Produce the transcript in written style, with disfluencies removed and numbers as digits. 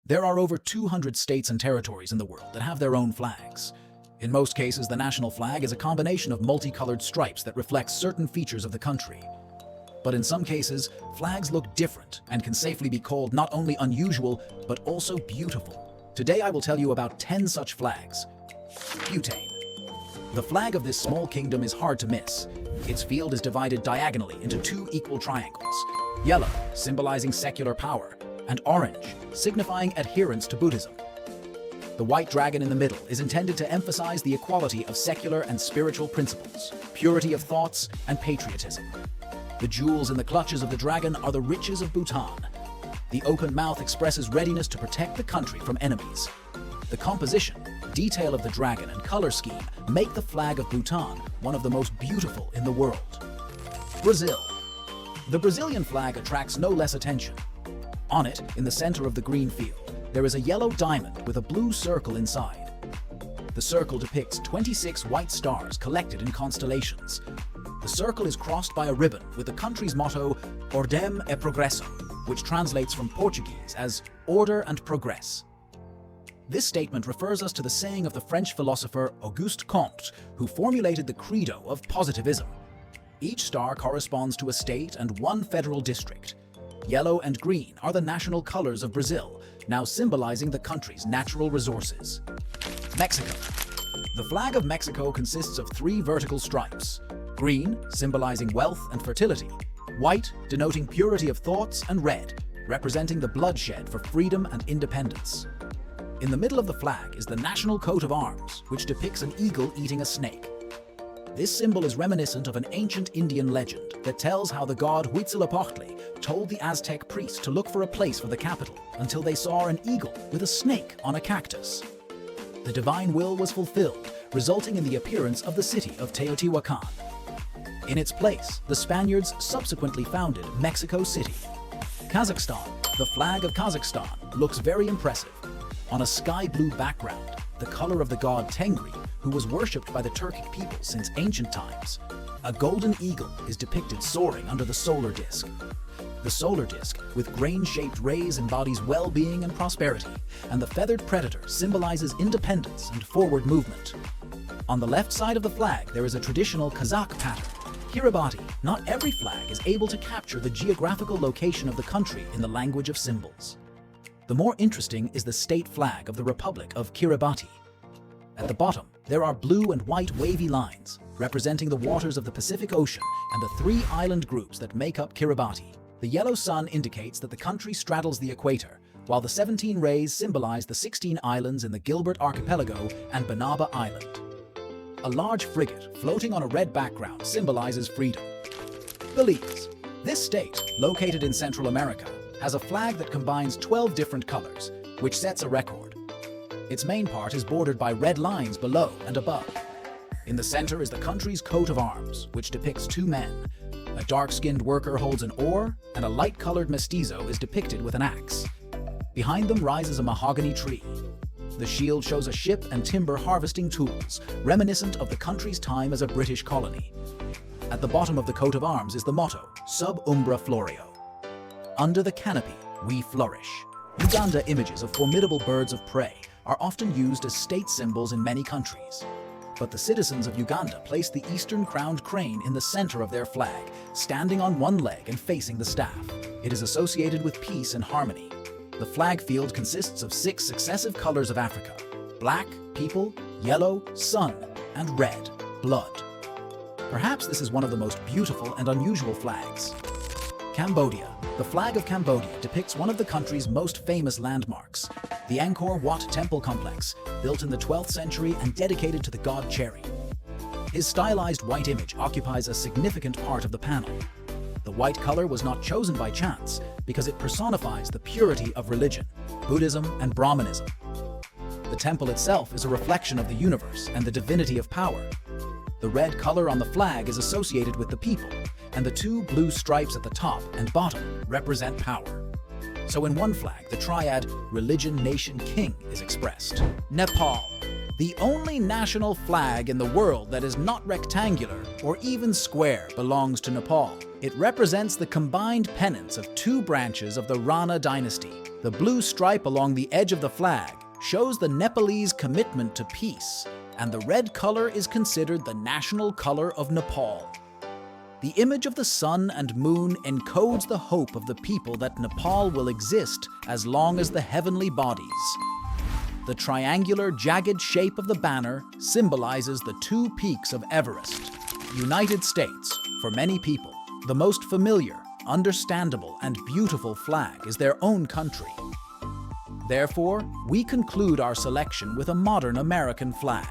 There are over 200 states and territories in the world that have their own flags. In most cases, the national flag is a combination of multicolored stripes that reflects certain features of the country. But in some cases, flags look different and can safely be called not only unusual, but also beautiful. Today I will tell you about 10 such flags. Bhutan. The flag of this small kingdom is hard to miss. Its field is divided diagonally into two equal triangles. Yellow, symbolizing secular power, and orange, signifying adherence to Buddhism. The white dragon in the middle is intended to emphasize the equality of secular and spiritual principles, purity of thoughts, and patriotism. The jewels in the clutches of the dragon are the riches of Bhutan. The open mouth expresses readiness to protect the country from enemies. The composition, detail of the dragon, and color scheme make the flag of Bhutan one of the most beautiful in the world. Brazil. The Brazilian flag attracts no less attention. On it, in the center of the green field, there is a yellow diamond with a blue circle inside. The circle depicts 26 white stars collected in constellations. The circle is crossed by a ribbon with the country's motto, Ordem e Progresso, which translates from Portuguese as order and progress. This statement refers us to the saying of the French philosopher Auguste Comte, who formulated the credo of positivism. Each star corresponds to a state and one federal district. Yellow and green are the national colors of Brazil, now symbolizing the country's natural resources. Mexico. The flag of Mexico consists of 3 vertical stripes. Green, symbolizing wealth and fertility. White, denoting purity of thoughts, and red, representing the bloodshed for freedom and independence. In the middle of the flag is the national coat of arms, which depicts an eagle eating a snake. This symbol is reminiscent of an ancient Indian legend that tells how the god Huitzilopochtli told the Aztec priests to look for a place for the capital until they saw an eagle with a snake on a cactus. The divine will was fulfilled, resulting in the appearance of the city of Teotihuacan. In its place, the Spaniards subsequently founded Mexico City. Kazakhstan. The flag of Kazakhstan looks very impressive. On a sky blue background, the color of the god Tengri, who was worshipped by the Turkic people since ancient times. A golden eagle is depicted soaring under the solar disk. The solar disk, with grain-shaped rays, embodies well-being and prosperity, and the feathered predator symbolizes independence and forward movement. On the left side of the flag, there is a traditional Kazakh pattern. Kiribati. Not every flag is able to capture the geographical location of the country in the language of symbols. The more interesting is the state flag of the Republic of Kiribati. At the bottom, there are blue and white wavy lines, representing the waters of the Pacific Ocean and the 3 island groups that make up Kiribati. The yellow sun indicates that the country straddles the equator, while the 17 rays symbolize the 16 islands in the Gilbert Archipelago and Banaba Island. A large frigate floating on a red background symbolizes freedom. Belize. This state, located in Central America, has a flag that combines 12 different colors, which sets a record. Its main part is bordered by red lines below and above. In the center is the country's coat of arms, which depicts 2 men. A dark-skinned worker holds an oar, and a light-colored mestizo is depicted with an axe. Behind them rises a mahogany tree. The shield shows a ship and timber harvesting tools, reminiscent of the country's time as a British colony. At the bottom of the coat of arms is the motto, Sub Umbra Florio. Under the canopy, we flourish. Uganda images of formidable birds of prey are often used as state symbols in many countries. But the citizens of Uganda place the eastern crowned crane in the center of their flag, standing on one leg and facing the staff. It is associated with peace and harmony. The flag field consists of 6 successive colors of Africa: black, people, yellow, sun, and red, blood. Perhaps this is one of the most beautiful and unusual flags. Cambodia. The flag of Cambodia depicts one of the country's most famous landmarks, the Angkor Wat temple complex, built in the 12th century and dedicated to the god Cherry. His stylized white image occupies a significant part of the panel. The white color was not chosen by chance because it personifies the purity of religion, Buddhism and Brahmanism. The temple itself is a reflection of the universe and the divinity of power. The red color on the flag is associated with the people, and the 2 blue stripes at the top and bottom represent power. So in one flag, the triad religion, nation, king is expressed. Nepal. The only national flag in the world that is not rectangular or even square belongs to Nepal. It represents the combined pennants of 2 branches of the Rana dynasty, The blue stripe along the edge of the flag shows the Nepalese commitment to peace, and the red color is considered the national color of Nepal. The image of the sun and moon encodes the hope of the people that Nepal will exist as long as the heavenly bodies. The triangular, jagged shape of the banner symbolizes the two peaks of Everest. United States, for many people, the most familiar, understandable, and beautiful flag is their own country. Therefore, we conclude our selection with a modern American flag.